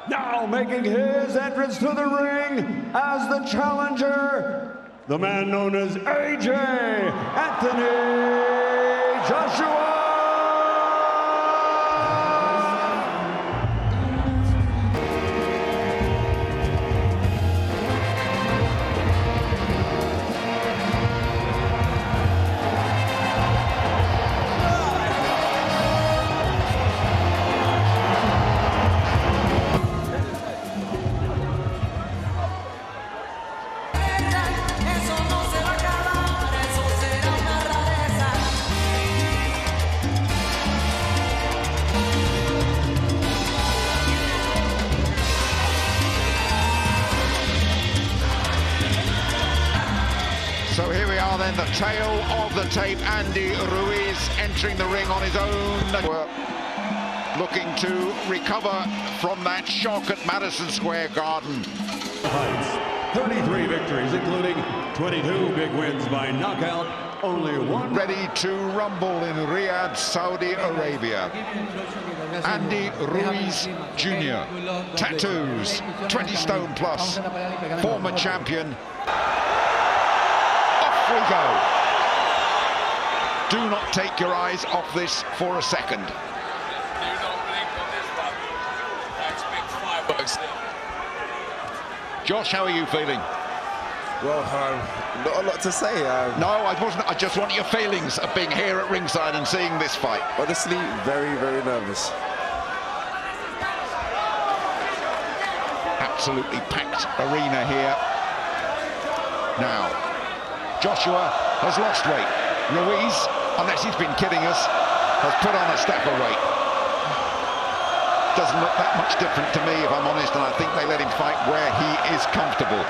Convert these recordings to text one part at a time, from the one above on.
Now making his entrance to the ring as the challenger, the man known as AJ Anthony Joshua. So here we are then, the tail of the tape. Andy Ruiz entering the ring on his own. We're looking to recover from that shock at Madison Square Garden. 33 victories, including 22 big wins by knockout. Only one. Ready to rumble in Riyadh, Saudi Arabia. Andy Ruiz Jr. Tattoos, 20 stone plus, former champion. We go. Do not take your eyes off this for a second. Josh, how are you feeling? Well, not a lot to say. No, I wasn't. I just want your feelings of being here at ringside and seeing this fight. Honestly, very, very nervous. Absolutely packed arena here. Now, Joshua has lost weight. Ruiz, unless he's been kidding us, has put on a stack of weight. Doesn't look that much different to me, if I'm honest, and I think they let him fight where he is comfortable.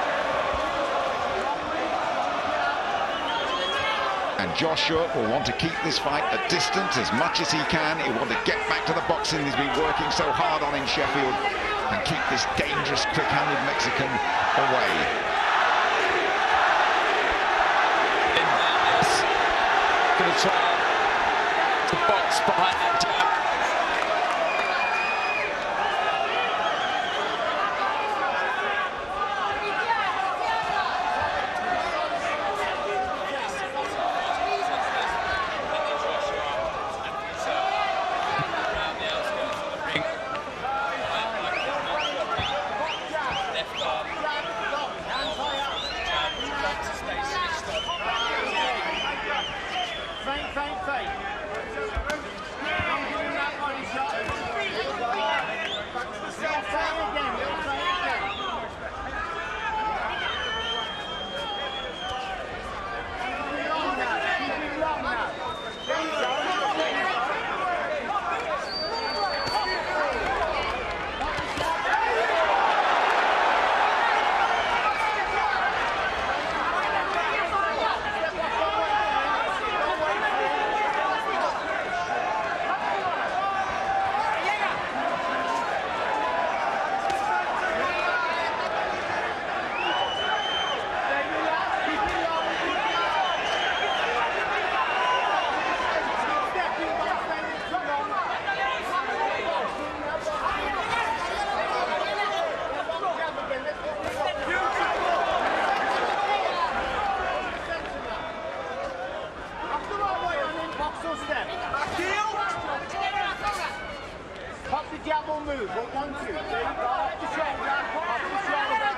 And Joshua will want to keep this fight at distance as much as he can. He'll want to get back to the boxing he's been working so hard on in Sheffield and keep this dangerous, quick-handed Mexican away. Going to try to box behind that. Pop the jab or move. 1, 2, 3. Off the shoulder. Off the shoulder.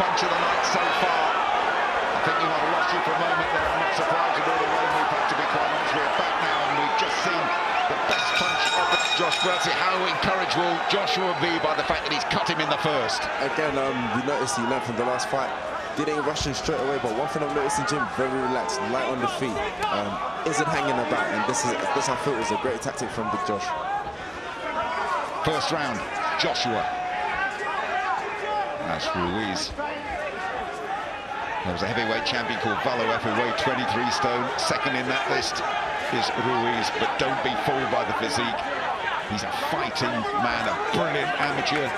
Punch of the night so far. I think we might have lost you for a moment there. I'm not surprised with all the rain we've had, to be quite honest. We're back now and we've just seen the best punch of the... Josh Bertie, how encouraged will Joshua be by the fact that he's cut him in the first? Again, we noticed he learned from the last fight. Didn't rush him straight away, but one thing I've noticed in Jim, very relaxed, light on the feet, isn't hanging about, and this I feel was a great tactic from Big Josh. First round, Joshua. That's Ruiz. There was a heavyweight champion called Valoef who weighed 23 stone. Second in that list is Ruiz, but don't be fooled by the physique. He's a fighting man, a brilliant amateur.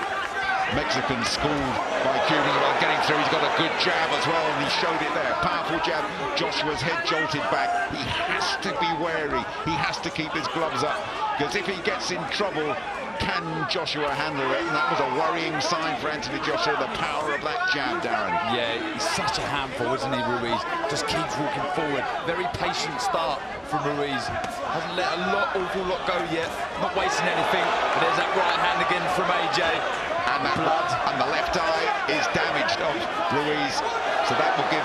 Mexican schooled by Cuban while getting through. He's got a good jab as well, and he showed it there. Powerful jab. Joshua's head jolted back. He has to be wary. He has to keep his gloves up, because if he gets in trouble, can Joshua handle it? And that was a worrying sign for Anthony Joshua, the power of that jab, Darren. Yeah, he's such a handful, isn't he, Ruiz? Just keeps walking forward. Very patient start from Ruiz. Hasn't let awful lot go yet. Not wasting anything. But there's that right hand again from AJ. And that blood. And the left eye is damaged of Ruiz. So that will give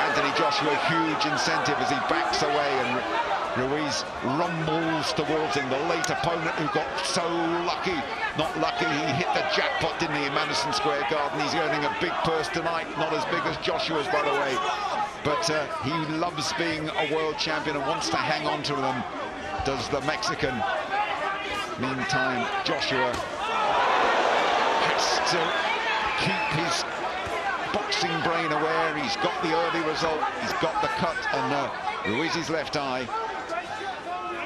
Anthony Joshua a huge incentive as he backs away, and Ruiz rumbles towards him, the late opponent who got so lucky. Not lucky, he hit the jackpot, didn't he, in Madison Square Garden. He's earning a big purse tonight, not as big as Joshua's, by the way. But he loves being a world champion and wants to hang on to them, does the Mexican. Meantime, Joshua has to keep his boxing brain aware. He's got the early result, he's got the cut, and Ruiz's left eye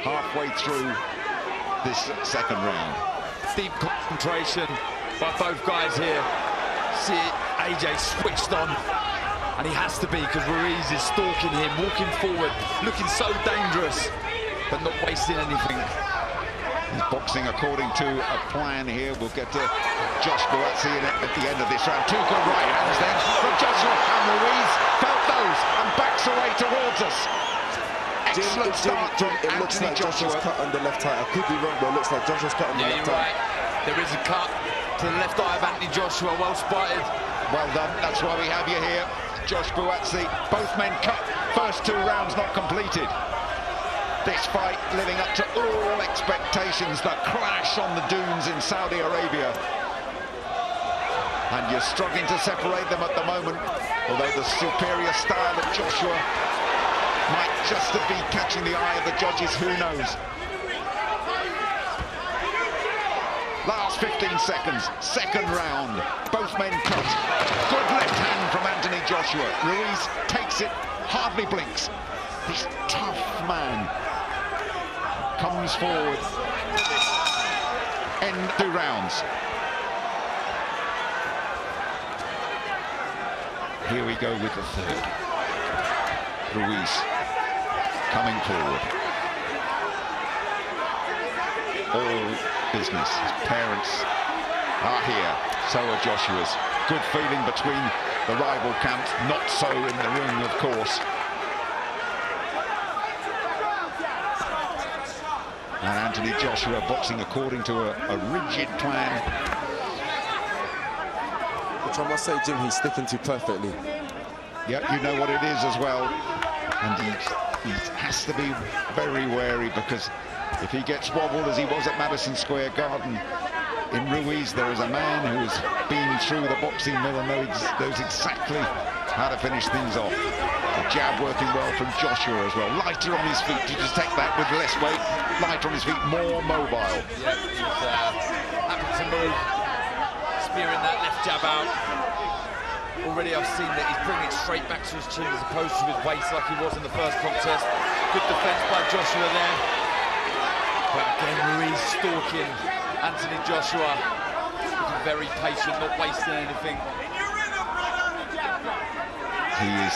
halfway through this second round. Deep concentration by both guys here. See AJ switched on, and he has to be, because Ruiz is stalking him, walking forward, looking so dangerous, but not wasting anything. He's boxing according to a plan here. We'll get to Josh Buatsi at the end of this round. Two good right hands then from Joshua, and Ruiz felt those and backs away towards us. Excellent start from It looks Anthony like Joshua. Joshua's cut on the left eye. I could be wrong, but it looks like Joshua's cut on the Yeah, left you're eye. right. There is a cut to the left eye of Anthony Joshua. Well spotted. Well done. That's why we have you here, Josh Buatsi. Both men cut. First two rounds not completed. This fight living up to all expectations. The clash on the dunes in Saudi Arabia. And you're struggling to separate them at the moment, although the superior style of Joshua might just be catching the eye of the judges, who knows. Last 15 seconds, second round, both men cut. Good left hand from Anthony Joshua. Ruiz takes it, hardly blinks. This tough man comes forward. End 2 rounds. Here we go with the third. Ruiz coming forward. All business. His parents are here. So are Joshua's. Good feeling between the rival camps. Not so in the ring, of course. And Anthony Joshua boxing according to a rigid plan. Which I must say, Jim, he's sticking to perfectly. Yep, you know what it is as well. And he has to be very wary, because if he gets wobbled as he was at Madison Square Garden, in Ruiz there is a man who has been through the boxing mill and knows exactly how to finish things off. The jab working well from Joshua as well. Lighter on his feet. You just take that with less weight. Lighter on his feet, more mobile. Yeah, he's happy to move. Spearing that left jab out. Already I've seen that he's bringing it straight back to his chin as opposed to his waist like he was in the first contest. Good defense by Joshua there. But again, Ruiz stalking Anthony Joshua. Looking very patient, not wasting anything. He is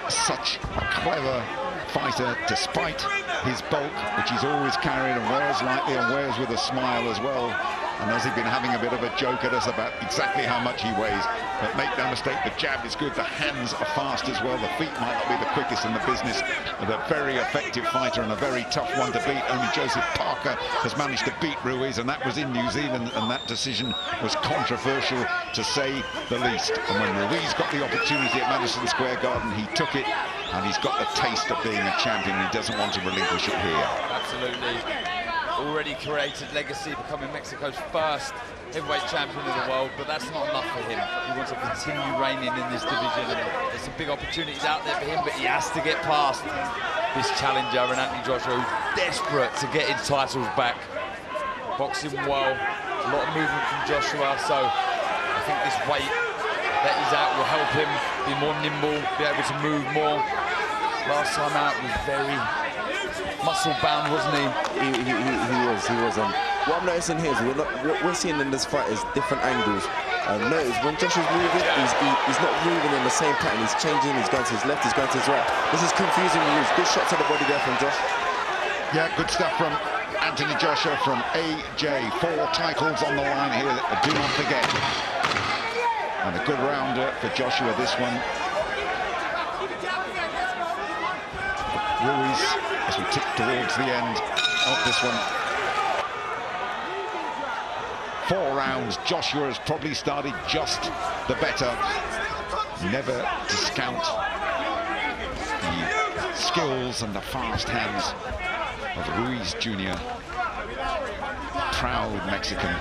such a clever fighter, despite his bulk, which he's always carried and wears lightly and wears with a smile as well. And has he been having a bit of a joke at us about exactly how much he weighs? But make no mistake, the jab is good, the hands are fast as well, the feet might not be the quickest in the business, but a very effective fighter and a very tough one to beat. Only Joseph Parker has managed to beat Ruiz, and that was in New Zealand, and that decision was controversial, to say the least. And when Ruiz got the opportunity at Madison Square Garden, he took it, and he's got the taste of being a champion. He doesn't want to relinquish it here. Absolutely. Already created legacy, becoming Mexico's first heavyweight champion of the world, but that's not enough for him. He wants to continue reigning in this division, and there's some big opportunities out there for him, but he has to get past this challenger, and Anthony Joshua, who's desperate to get his titles back. Boxing well, a lot of movement from Joshua, so I think this weight that he's out will help him be more nimble, be able to move more. Last time out was very muscle bound, wasn't he? He was. what I'm noticing here is what we're seeing in this fight is different angles. Notice when Josh is moving, he's not moving in the same pattern. He's changing, he's going to his left, he's going to his right. This is confusing Ruiz. Good shot to the body there from Josh. Yeah, good stuff from Anthony Joshua, from AJ. 4 titles on the line here, do not forget. And a good rounder for Joshua, this one. Ruiz, as we tick towards the end of this one. 4 rounds, Joshua has probably started just the better. Never discount the skills and the fast hands of Ruiz Jr. Proud Mexican.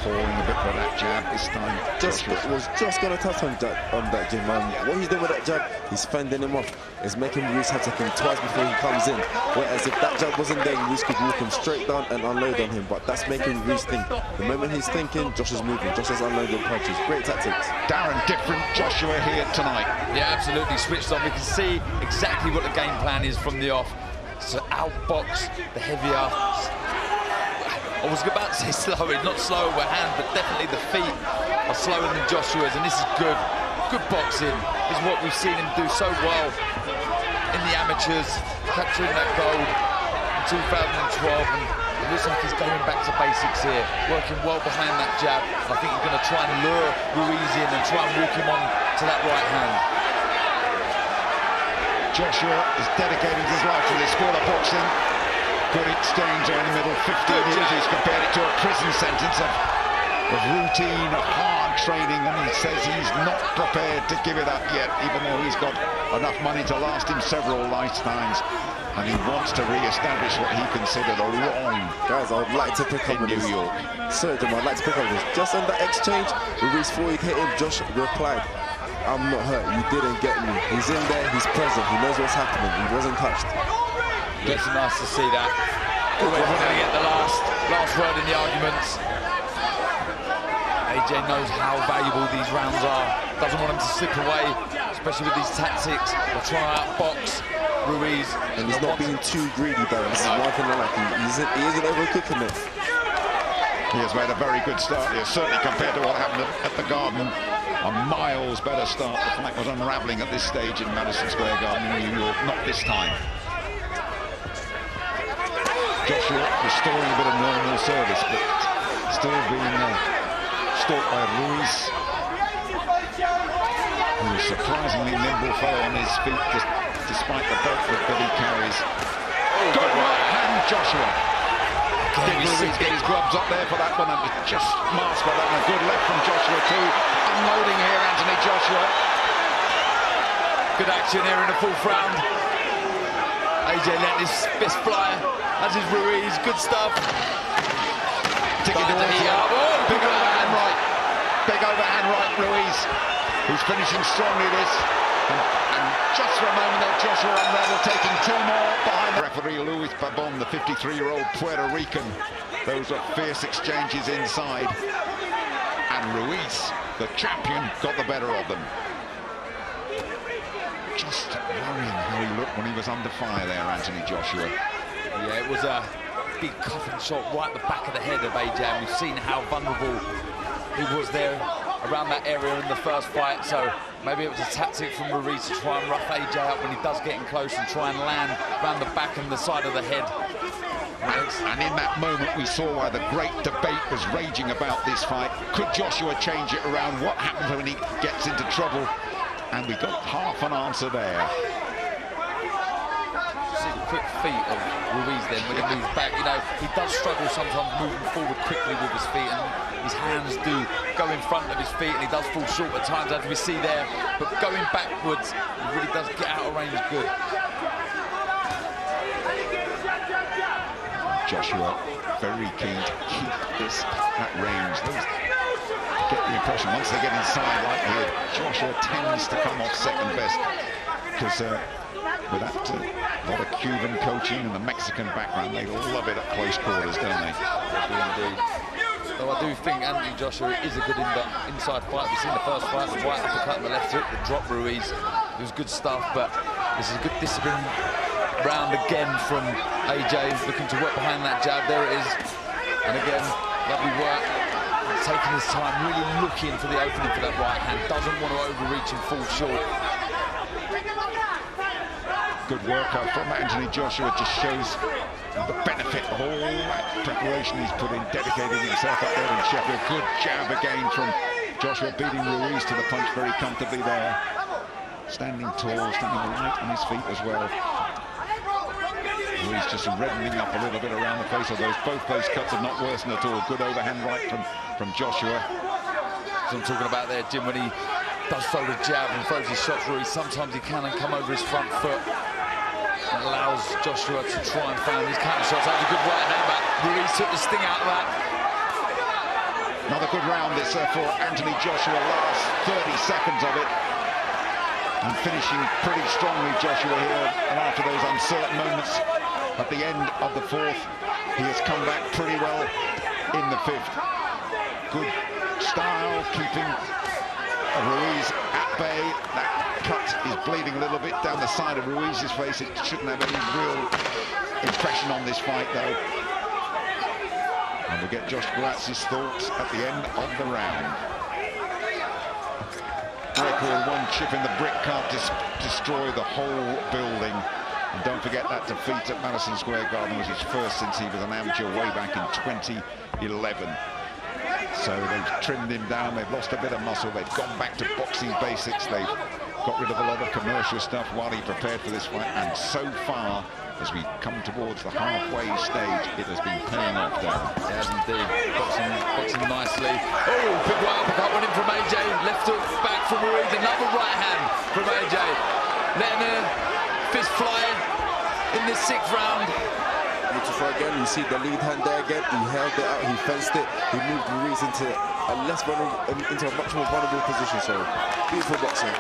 Pouring a bit for that jab this time. Was just going to touch on that, Jim. What he's doing with that jab, he's fending him off. It's making Ruiz have to think twice before he comes in. Whereas if that jab wasn't there, Ruiz could walk him straight down and unload on him. But that's making Ruiz think. The moment he's thinking, Josh is moving. Josh is unloading punches. Great tactics. Darren, different Joshua here tonight. Yeah, absolutely switched on. We can see exactly what the game plan is from the off. So outbox the heavier. I was about to say slower, not slower with hand, but definitely the feet are slower than Joshua's, and this is good. Good boxing. This is what we've seen him do so well in the amateurs, capturing that gold in 2012, and it looks like he's going back to basics here, working well behind that jab. I think he's going to try and lure Ruiz in and try and walk him on to that right hand. Joshua is dedicating his life to this sport of boxing. Good exchange there in the middle, 15 years. He's compared it to a prison sentence of routine, of hard training, and he says he's not prepared to give it up yet, even though he's got enough money to last him several lifetimes, and he wants to re-establish what he considered a wrong. Guys, I would like to pick up on New York. Sir Jim, I'd like to pick up on this. Just on that exchange, Ruiz before he hit him, Josh replied, "I'm not hurt, you didn't get me." He's in there, he's present, he knows what's happening, he wasn't touched. It's nice to see that. Always going to get the last word in the arguments. AJ knows how valuable these rounds are. Doesn't want him to slip away, especially with these tactics. They'll try and outbox Ruiz. And he's not being too greedy, though. This is one thing I like. He isn't overcooking it. He has made a very good start here, certainly compared to what happened at the Garden. A miles better start. The fight was unraveling at this stage in Madison Square Garden in New York. Not this time. Joshua restoring a bit of normal service, but still being stalked by Ruiz, who is surprisingly nimble fellow on his feet, despite the belt that he carries. Good right hand, Joshua. Did Ruiz get his gloves up there for that one, and just masked by that, and a good left from Joshua too. Unloading here, Anthony Joshua. Good action here in the 4th round. AJ let his fist fly. As is Ruiz, good stuff. Ticking towards the arm. Big overhand right. Big overhand right, Ruiz, who's finishing strongly this. And just for a moment there, Joshua unraveled, taking 2 more behind the referee, Luis Pabon, the 53-year-old Puerto Rican. Those were fierce exchanges inside. And Ruiz, the champion, got the better of them. Just worrying how he looked when he was under fire there, Anthony Joshua. Yeah, it was a big coffin shot right at the back of the head of AJ, and we've seen how vulnerable he was there around that area in the first fight, so maybe it was a tactic from Ruiz to try and rough AJ up when he does get in close and try and land around the back and the side of the head. And in that moment we saw why the great debate was raging about this fight. Could Joshua change it around? What happens when he gets into trouble? And we got half an answer there. See the quick feet of Ruiz then when he moves back. You know, he does struggle sometimes moving forward quickly with his feet, and his hands do go in front of his feet, and he does fall short at times, as we see there. But going backwards, he really does get out of range good. Joshua very keen to keep this at range. Get the impression once they get inside like here, Joshua tends to come off second best, because with that lot of Cuban coaching and the Mexican background, they love it at close quarters, don't they? They do indeed. Though I do think Anthony Joshua is a good inside fight. We've seen the first fight, the right uppercut and the left hook, the drop Ruiz. It was good stuff, but this is a good discipline round again from AJ, looking to work behind that jab. There it is. And again, lovely work. Taking his time, really looking for the opening for that right hand. Doesn't want to overreach and fall short. Good work from Anthony Joshua. Just shows the benefit of all that preparation he's put in, dedicating himself up there in Sheffield. Good jab again from Joshua, beating Ruiz to the punch very comfortably there. Standing tall, standing light on his feet as well. Ruiz just reddening up a little bit around the face of those. Both those cuts are not worsened at all. Good overhand right from Joshua. As I'm talking about there, Jim, when he does throw the jab and throws his shots, Ruiz, sometimes he can come over his front foot. That allows Joshua to try and find his counter shots. That was a good right hand, but Ruiz took the sting out of that. Another good round this for Anthony Joshua. Last 30 seconds of it. And finishing pretty strongly, Joshua here. And after those uncertain moments at the end of the fourth, he has come back pretty well in the fifth. Good style, keeping Ruiz at bay. That cut is bleeding a little bit down the side of Ruiz's face. It shouldn't have any real impression on this fight, though. And we'll get Josh Buatz's thoughts at the end of the round. Record, one chip in the brick can't destroy the whole building. And don't forget that defeat at Madison Square Garden was his first since he was an amateur way back in 2011. So they've trimmed him down, they've lost a bit of muscle, they've gone back to boxing basics, they've got rid of a lot of commercial stuff while he prepared for this fight, and so far, as we come towards the halfway stage, it has been paying off, Darren. It has indeed. Boxing nicely. Oh, big right uppercut went in from AJ. Left hook back from Ruiz. Another right hand from AJ. Letting a fist fly in this sixth round. Beautiful again. You see the lead hand there again. He held it out. He fenced it. He moved Ruiz into a much more vulnerable position. So beautiful boxing.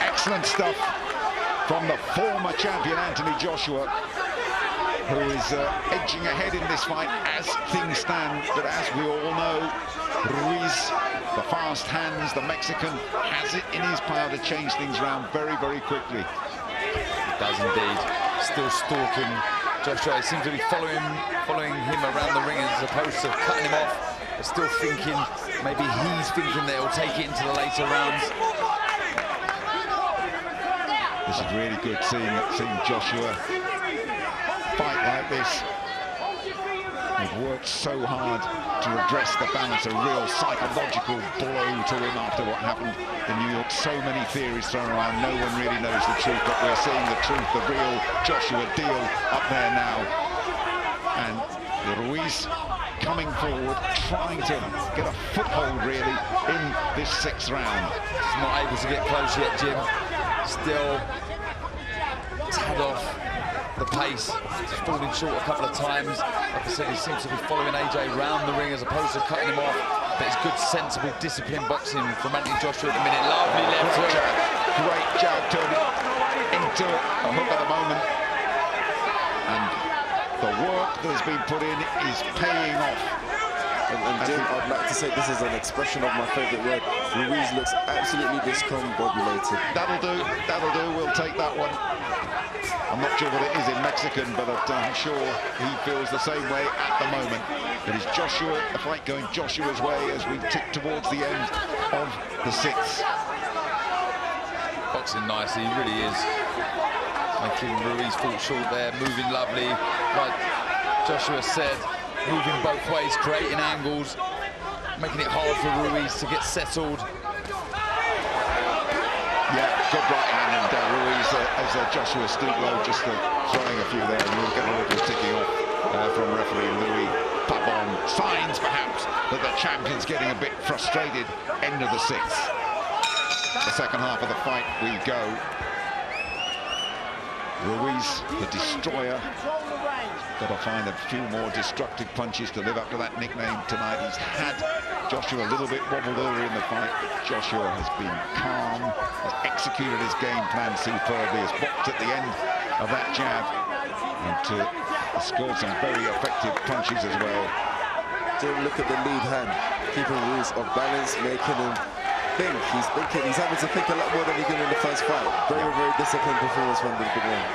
Excellent stuff from the former champion Anthony Joshua, who is edging ahead in this fight as things stand. But as we all know, Ruiz, the fast hands, the Mexican, has it in his power to change things around very, very quickly. He does indeed. Still stalking Joshua. He seems to be following him around the ring as opposed to cutting him off. But still thinking, maybe he's thinking that he'll take it into the later rounds. This is really good, seeing Joshua fight like this. He's worked so hard to redress the balance, a real psychological blow to him after what happened in New York. So many theories thrown around, no one really knows the truth, but we're seeing the truth, the real Joshua deal up there now. And Ruiz coming forward, trying to get a foothold really in this sixth round. He's not able to get close yet, Jim. Still tad off the pace. He's falling short a couple of times. Like I said, he seems to be following AJ round the ring as opposed to cutting him off. But it's good, sensible, disciplined boxing from Anthony Joshua at the minute. Lovely left hook. Great jab turning into a hook at the moment. And the work that has been put in is paying off. And Jim, I'd like to say this is an expression of my favourite word. Ruiz looks absolutely discombobulated. That'll do, we'll take that one. I'm not sure what it is in Mexican, but I'm sure he feels the same way at the moment. It is Joshua, the fight going Joshua's way as we tick towards the end of the sixth. Boxing nicely, he really is. Making Ruiz fall short there, moving lovely. Like Joshua said, moving both ways, creating angles, making it hard for Ruiz to get settled. Yeah, good right hand, and Ruiz, as Joshua stooped low, just throwing a few there, and we'll get a little ticking off from referee Louis Pabon. Signs, perhaps, that the champion's getting a bit frustrated. End of the sixth. The second half of the fight we go. Ruiz, the destroyer, got to find a few more destructive punches to live up to that nickname tonight. He's had Joshua a little bit wobbled earlier in the fight. Joshua has been calm, has executed his game plan superbly, has boxed at the end of that jab, and scored some very effective punches as well. Jim, look at the lead hand, keeping Ruiz off balance, making him think. He's having to think a lot more than he did in the first fight. Very, very disciplined performance from the big one.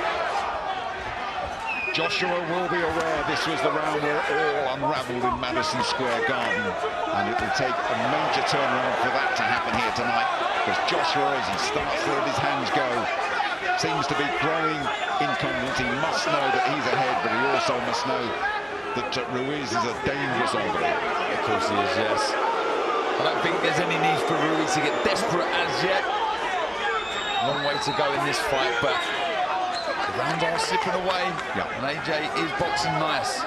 Joshua will be aware this was the round where it all unravelled in Madison Square Garden, and it will take a major turnaround for that to happen here tonight, because Joshua, as he starts to let his hands go, seems to be growing in confidence. He must know that he's ahead, but he also must know that Ruiz is a dangerous hombre. Of course he is, yes. I don't think there's any need for Ruiz to get desperate as yet. Long way to go in this fight, but the rounds are slipping away, and AJ is boxing nice.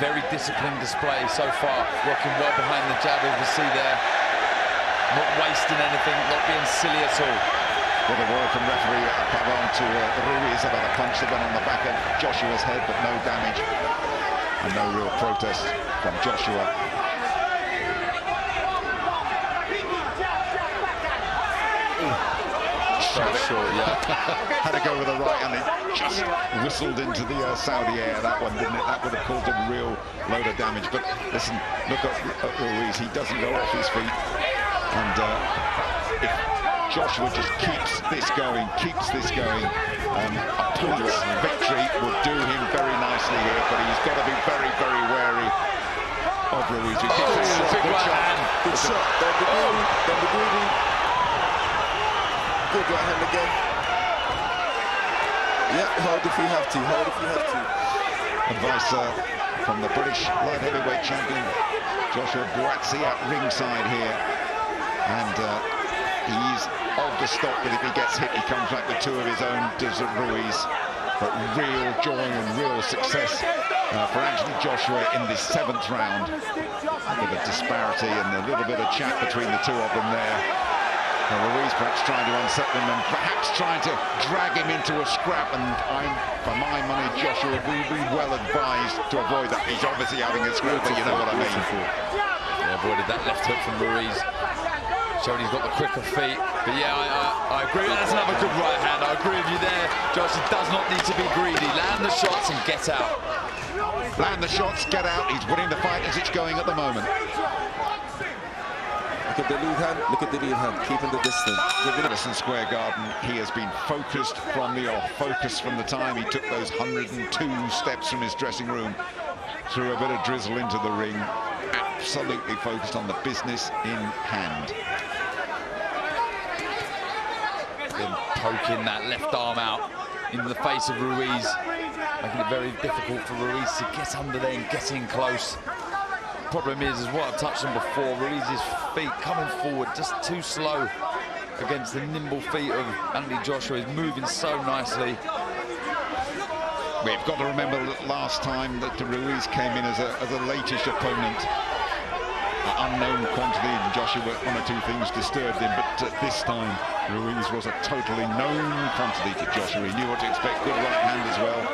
Very disciplined display so far, working well behind the jab, as we see there. Not wasting anything, not being silly at all. With a word from referee Pavon to Ruiz about a punch that went on the back of Joshua's head, but no damage and no real protest from Joshua. Very short, yeah. Had to go with the right hand. It just whistled into the Saudi air, that one, didn't it? That would have caused a real load of damage. But listen, look at Ruiz. He doesn't go off his feet. And if Joshua just keeps this going, a pointless victory would do him very nicely here. But he's got to be very, very wary of Ruiz. He gives it a shot. Big right hand. Good shot. Then the greedy. Good right hand again. Yeah, hold if you have to. Hold if you have to. Advice from the British light heavyweight champion Joshua Buatsi at ringside here, and he's of the stock that if he gets hit, he comes back with two of his own, does Ruiz. But real joy and real success for Anthony Joshua in this 7th round. With a disparity and a little bit of chat between the two of them there. Ruiz perhaps trying to unsettle him and perhaps trying to drag him into a scrap, and for my money, Joshua will be well advised to avoid that. He's obviously having a scrap, but you know what I mean. Yeah, avoided that left hook from Ruiz. Showing he's got the quicker feet. But yeah, I agree. That's another good right hand. I agree with you there. Joshua does not need to be greedy. Land the shots and get out. Land the shots, get out. He's winning the fight as it's going at the moment. Look at the lead hand, look at the lead hand, keeping the distance. Madison Square Garden, he has been focused from the off, focused from the time he took those 102 steps from his dressing room, threw a bit of drizzle into the ring, absolutely focused on the business in hand. Then poking that left arm out into the face of Ruiz, making it very difficult for Ruiz to get under there and get in close. Problem is what I've touched on before, Ruiz's feet coming forward just too slow against the nimble feet of Anthony Joshua. He's moving so nicely. We've got to remember that last time that Ruiz came in as a latish opponent, an unknown quantity, and Joshua, one or two things disturbed him, but this time Ruiz was a totally known quantity to Joshua. He knew what to expect. Good right hand as well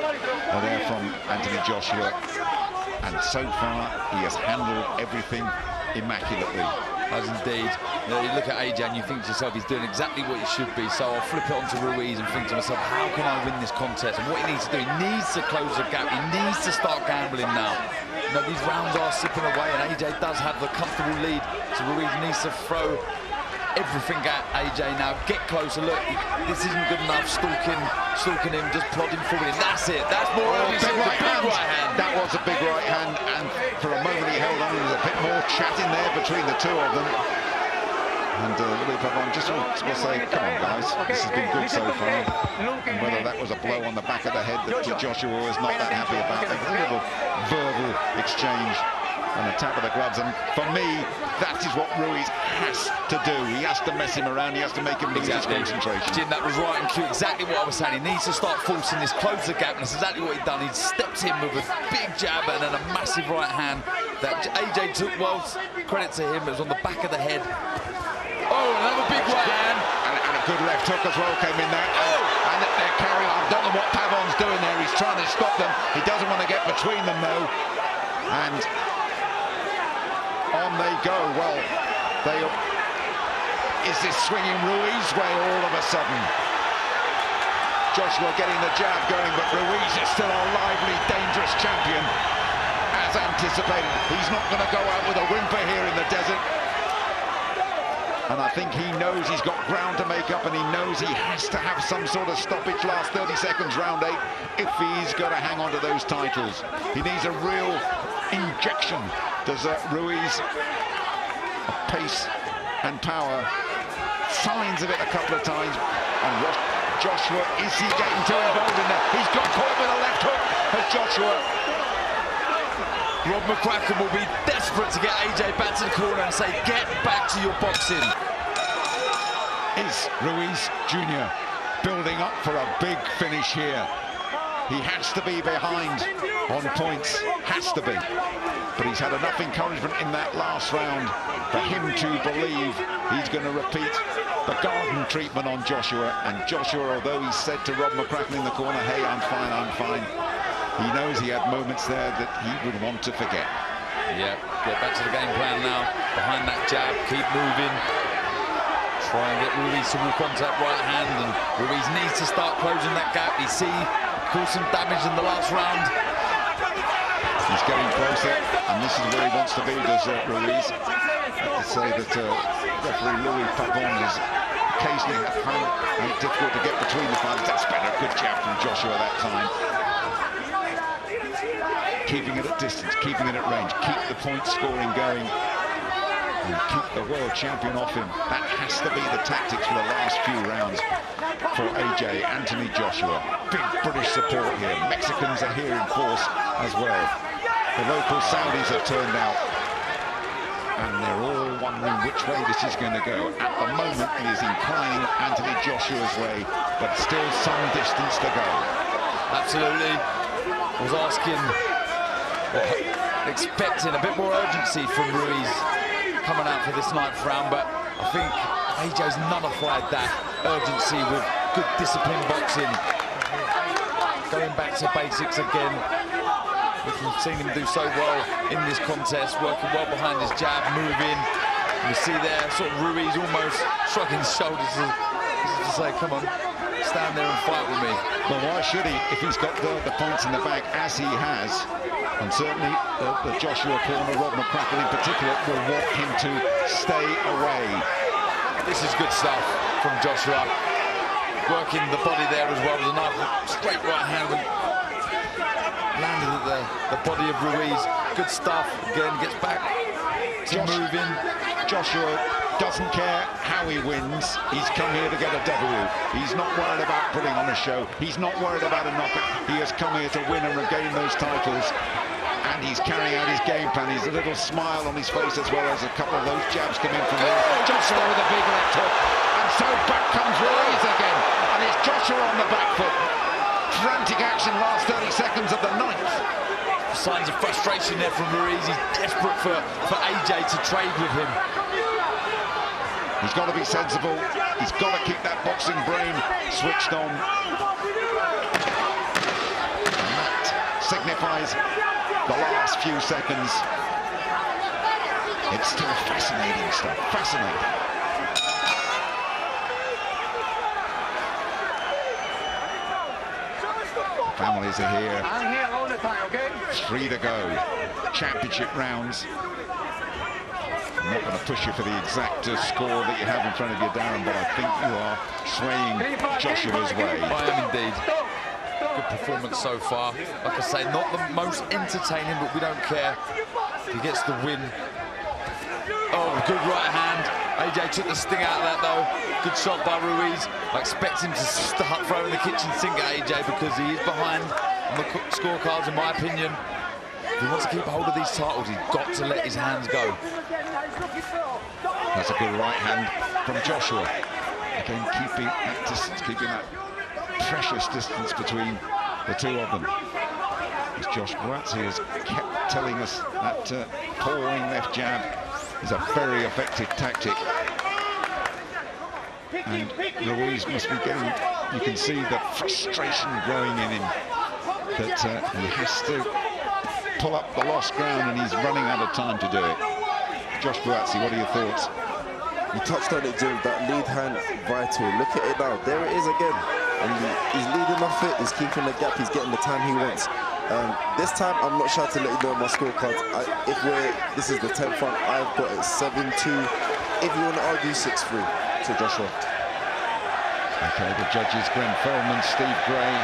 there from Anthony Joshua. And so far, he has handled everything immaculately. As indeed. You know, you look at AJ and you think to yourself, he's doing exactly what he should be. So I'll flip it onto Ruiz and think to myself, how can I win this contest? And what he needs to do, he needs to close the gap. He needs to start gambling now. You know, these rounds are slipping away, and AJ does have the comfortable lead. So Ruiz needs to throw everything at AJ now. Get closer. Look, this isn't good enough. Stalking him, just plodding forward. That's it. That's more urgency. Big right hand. That was a big right hand, and for a moment he held on. There was a bit more chat in there between the two of them. And Louis Pavon just wants to say, come on guys, this has been good so far. And whether that was a blow on the back of the head that Joshua was not that happy about, a little verbal exchange. An attack with the gloves, and for me, that is what Ruiz has to do. He has to mess him around, he has to make him lose his concentration. Jim, that was right and cute, exactly what I was saying. He needs to start forcing this, close the gap, and that's exactly what he'd done. He stepped in with a big jab and then a massive right hand that AJ took well. Credit to him, it was on the back of the head. Oh, another big right hand. And a good left hook as well came in there. And they're carrying on. I don't know what Pavon's doing there. He's trying to stop them. He doesn't want to get between them, though. And on they go. Well, is this swinging Ruiz way all of a sudden? Joshua getting the jab going, but Ruiz is still a lively, dangerous champion. As anticipated, he's not going to go out with a whimper here in the desert. And I think he knows he's got ground to make up, and he knows he has to have some sort of stoppage last 30 seconds, round 8, if he's got to hang on to those titles. He needs a real injection, does Ruiz, of pace and power. Signs of it a couple of times. And Joshua, is he getting too involved in that? He's got caught with a left hook as Joshua. Rob McCracken will be desperate to get AJ back to the corner and say, get back to your boxing. Is Ruiz Jr. building up for a big finish here? He has to be behind on points, has to be. But he's had enough encouragement in that last round for him to believe he's going to repeat the garden treatment on Joshua. And Joshua, although he said to Rob McCracken in the corner, hey, I'm fine, I'm fine, he knows he had moments there that he would want to forget. Yeah, get back to the game plan now. Behind that jab, keep moving. Try and get Ruiz to walk onto that right hand, and Ruiz needs to start closing that gap. You see, caused some damage in the last round. He's getting closer, and this is where he wants to be, does Ruiz. I have to say that referee Louis Pavon is occasionally found it difficult to get between the fighters. That's been a good jab from Joshua that time. Keeping it at distance, keeping it at range, keep the point scoring going, and keep the world champion off him. That has to be the tactics for the last few rounds for AJ, Anthony Joshua. Big British support here. Mexicans are here in force as well. The local Saudis have turned out, and they're all wondering which way this is going to go. At the moment, it is inclining Anthony Joshua's way, but still some distance to go. Absolutely. I was asking, expecting a bit more urgency from Ruiz coming out for this 9th round, but I think AJ's nullified that urgency with good disciplined boxing. Going back to basics again, which we've seen him do so well in this contest, working well behind his jab, moving. You see there, sort of Ruiz almost shrugging his shoulders to say, come on, stand there and fight with me. Well, why should he if he's got the points in the bag, as he has? And certainly the Joshua corner, Rob McCracken in particular, will want him to stay away. This is good stuff from Joshua. Working the body there as well with a nice straight right hand. Landed at the body of Ruiz. Good stuff. Again, gets back to moving. Joshua doesn't care how he wins. He's come here to get a W. He's not worried about putting on a show. He's not worried about a knockout. He has come here to win and regain those titles. And he's carrying out his game plan. He's a little smile on his face, as well as a couple of those jabs come in from there. Joshua with a big left hook. And so back comes Ruiz again. And it's Joshua on the back foot. Frantic action last 30 seconds of the 9th. Signs of frustration there from Ruiz. He's desperate for AJ to trade with him. He's got to be sensible. He's got to keep that boxing brain switched on. And that signifies the last few seconds. It's still fascinating stuff. Fascinating. Families are here. I'm here all the time, okay? 3 to go. Championship rounds. I'm not going to push you for the exact score that you have in front of you, Darren, but I think you are swaying Joshua's way. I am indeed. Good performance so far. Like I say, not the most entertaining, but we don't care. He gets the win. Oh, good right hand. AJ took the sting out of that, though. Good shot by Ruiz. I expect him to start throwing the kitchen sink at AJ because he is behind on the scorecards, in my opinion. If he wants to keep hold of these titles, he's got to let his hands go. That's a good right hand from Joshua. Again, keeping that distance, keeping that precious distance between the two of them. As Josh Buatsi has kept telling us that pouring left jab is a very effective tactic. And Ruiz must be getting, you can see the frustration growing in him, that he has to pull up the lost ground, and he's running out of time to do it. Josh Buatsi, what are your thoughts? You touched on it, Jim, that lead hand vital. Look at it now, there it is again. And he's leading off it, he's keeping the gap, he's getting the time he wants. This time, I'm not sure to let you know my scorecards. This is the 10th one, I've got it 7-2 if you want to argue 6-3 to Joshua. Okay, the judges, Glenn Feldman, Steve Gray,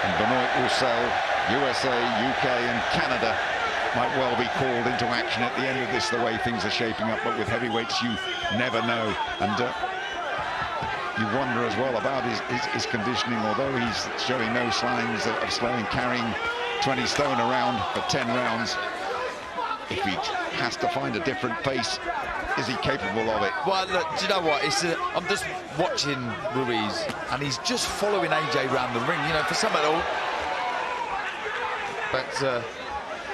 and Benoit Roussel, USA, UK, and Canada, might well be called into action at the end of this, the way things are shaping up. But with heavyweights, you never know. And you wonder as well about his conditioning, although he's showing no signs of slowing, carrying 20 stone around for 10 rounds. If he has to find a different pace, is he capable of it? Well, look, do you know what? I'm just watching Ruiz, and he's just following AJ around the ring, you know, for some of it all. But,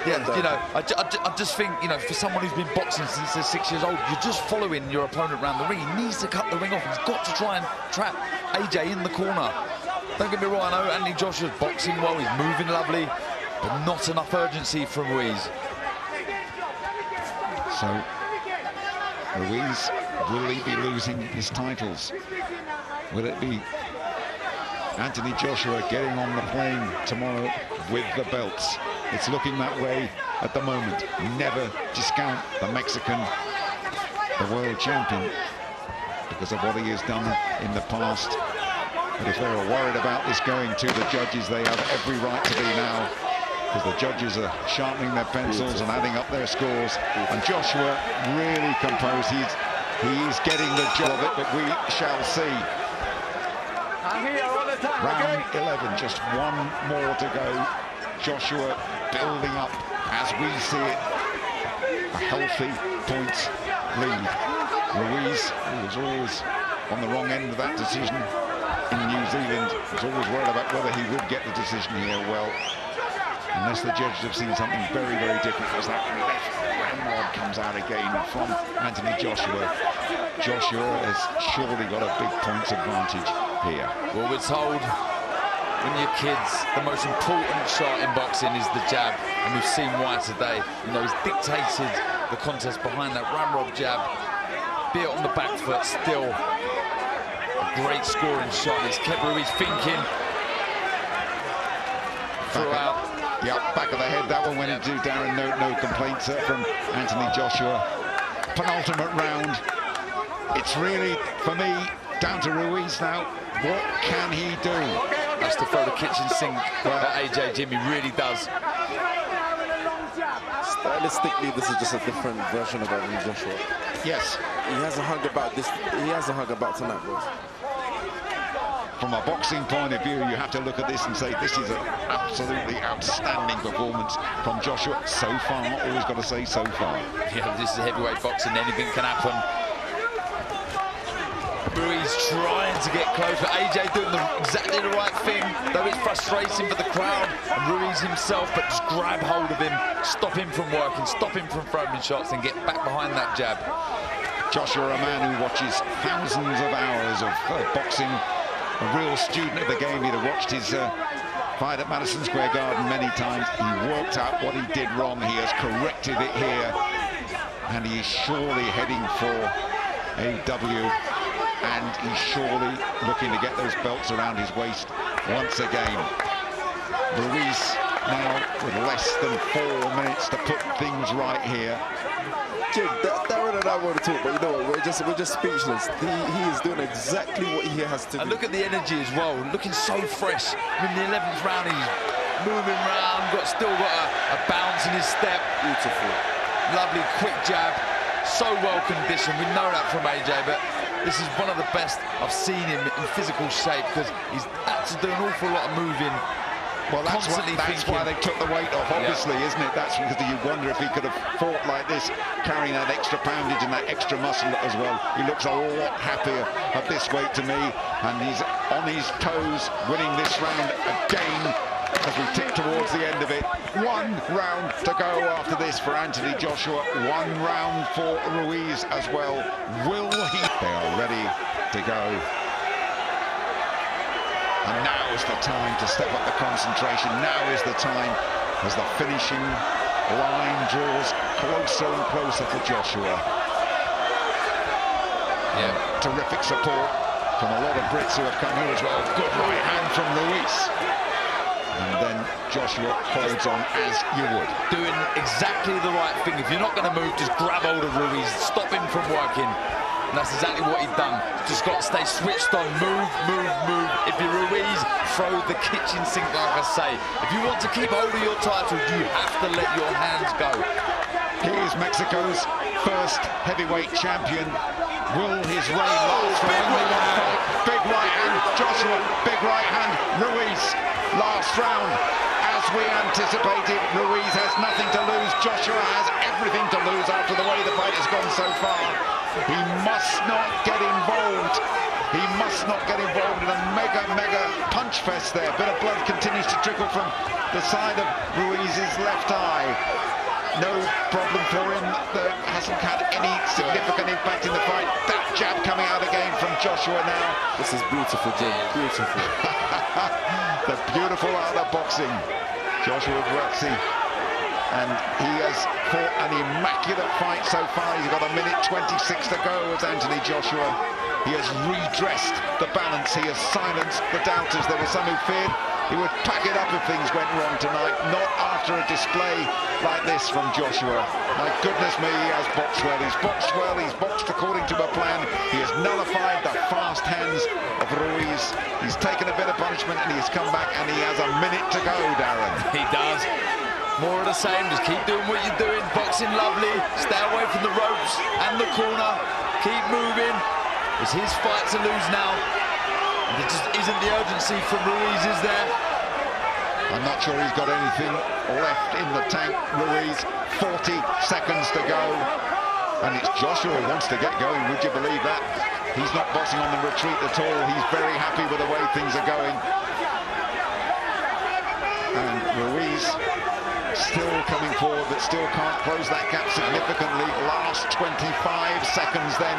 yeah, you know, I just think, you know, for someone who's been boxing since they're 6 years old, you're just following your opponent around the ring. He needs to cut the ring off. He's got to try and trap AJ in the corner. Don't get me wrong, I know Anthony Joshua's boxing well, he's moving lovely, but not enough urgency from Ruiz. So, Ruiz, will he be losing his titles? Will it be Anthony Joshua getting on the plane tomorrow with the belts? It's looking that way at the moment. Never discount the Mexican, the world champion, because of what he has done in the past. But if they were worried about this going to the judges, they have every right to be now, because the judges are sharpening their pencils and adding up their scores. And Joshua really composed. He's getting the job of it, but we shall see. Round 11, just one more to go. Joshua building up, as we see it, a healthy points lead. Ruiz, who was always on the wrong end of that decision in New Zealand, was always worried about whether he would get the decision here. Well, unless the judges have seen something very, very different, as that left ramrod comes out again from Anthony Joshua. Joshua has surely got a big points advantage here. Well, we're told when you're kids, the most important shot in boxing is the jab, and we've seen why today. You know, he's dictated the contest behind that ramrod jab, be it on the back foot, still a great scoring shot. It's kept Ruiz thinking throughout. Yeah, back of the head, that one went into Darren. No complaints from Anthony Joshua. Penultimate round. It's really, for me, down to Ruiz now. What can he do? Has to throw the kitchen sink at AJ Jimmy, really does. Stylistically, this is just a different version of Anthony Joshua. Yes. He hasn't hung about this. He hasn't hung about tonight, boys. From a boxing point of view, you have to look at this and say this is an absolutely outstanding performance from Joshua so far. Always got to say so far. Yeah, this is heavyweight boxing, anything can happen. Ruiz trying to get close, but AJ doing exactly the right thing, though it's frustrating for the crowd and Ruiz himself, but just grab hold of him, stop him from working, stop him from throwing shots and get back behind that jab. Joshua, a man who watches thousands of hours of boxing, a real student of the game. He'd have watched his fight at Madison Square Garden many times. He worked out what he did wrong. He has corrected it here, and he is surely heading for AW. And he's surely looking to get those belts around his waist once again. Ruiz now with less than 4 minutes to put things right here. Jim, Darren and I want to talk, but you know what? We're just speechless. He is doing exactly what he has to do. And look at the energy as well, looking so fresh. In the 11th round, he's moving around, still got a bounce in his step. Beautiful. Lovely, quick jab. So well conditioned. We know that from AJ, but this is one of the best I've seen him in physical shape, because he's had to do an awful lot of moving. Well, that's why they took the weight off, obviously, isn't it? That's because you wonder if he could have fought like this, carrying that extra poundage and that extra muscle as well. He looks a lot happier at this weight to me, and he's on his toes, winning this round again as we tick towards the end of it. 1 round to go after this for Anthony Joshua. 1 round for Ruiz as well. Will he? They are ready to go. And now is the time to step up the concentration. Now is the time as the finishing line draws closer and closer for Joshua. Yeah. Terrific support from a lot of Brits who have come here as well. Good right hand from Ruiz. And then Joshua holds on as you would. Doing exactly the right thing. If you're not going to move, just grab hold of Ruiz, stop him from working. And that's exactly what he's done. Just got to stay switched on, move, move, move. If you're Ruiz, throw the kitchen sink, like I say. If you want to keep hold of your title, you have to let your hands go. He is Mexico's first heavyweight champion. Will his reign last for only one fight? Big right hand, Joshua, big right hand, Ruiz, last round. As we anticipated, Ruiz has nothing to lose. Joshua has everything to lose after the way the fight has gone so far. He must not get involved. He must not get involved in a mega punch fest there. A bit of blood continues to trickle from the side of Ruiz's left eye. No problem for him. That hasn't had any significant impact in the fight. That jab coming out again from Joshua now. This is beautiful, Jim. Beautiful. The beautiful art of boxing. Joshua Ruiz. And he has fought an immaculate fight so far. He's got 1 minute 26 to go as Anthony Joshua. He has redressed the balance. He has silenced the doubters. There were some who feared he would pack it up if things went wrong tonight. Not after a display like this from Joshua. My goodness me, he has boxed well. He's boxed well. He's boxed according to a plan. He has nullified the fast hands of Ruiz. He's taken a bit of punishment and he's come back and he has 1 minute to go, Darren. He does. More of the same, just keep doing what you're doing. Boxing lovely, stay away from the ropes and the corner. Keep moving. It's his fight to lose now. There just isn't the urgency from Ruiz, is there? I'm not sure he's got anything left in the tank, Ruiz. 40 seconds to go. And it's Joshua who wants to get going, would you believe that? He's not boxing on the retreat at all. He's very happy with the way things are going. And Ruiz still coming forward, but still can't close that gap significantly. Last 25 seconds then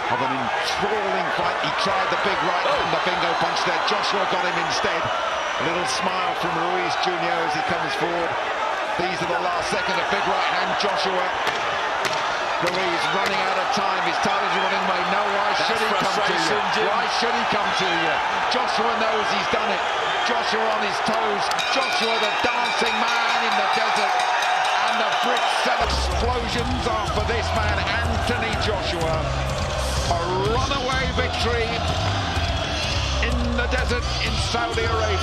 of an enthralling fight. He tried the big right and the bingo punch there. Joshua got him instead. A little smile from Ruiz Jr. as he comes forward. These are the last second. A big right hand, Joshua. Ruiz running out of time. His time is running away. No, why should he come to you? Jim. Why should he come to you? Joshua knows he's done it. Joshua on his toes. Joshua the dancing man in the desert. And the bricks and explosions are for this man, Anthony Joshua. A runaway victory in the desert in Saudi Arabia.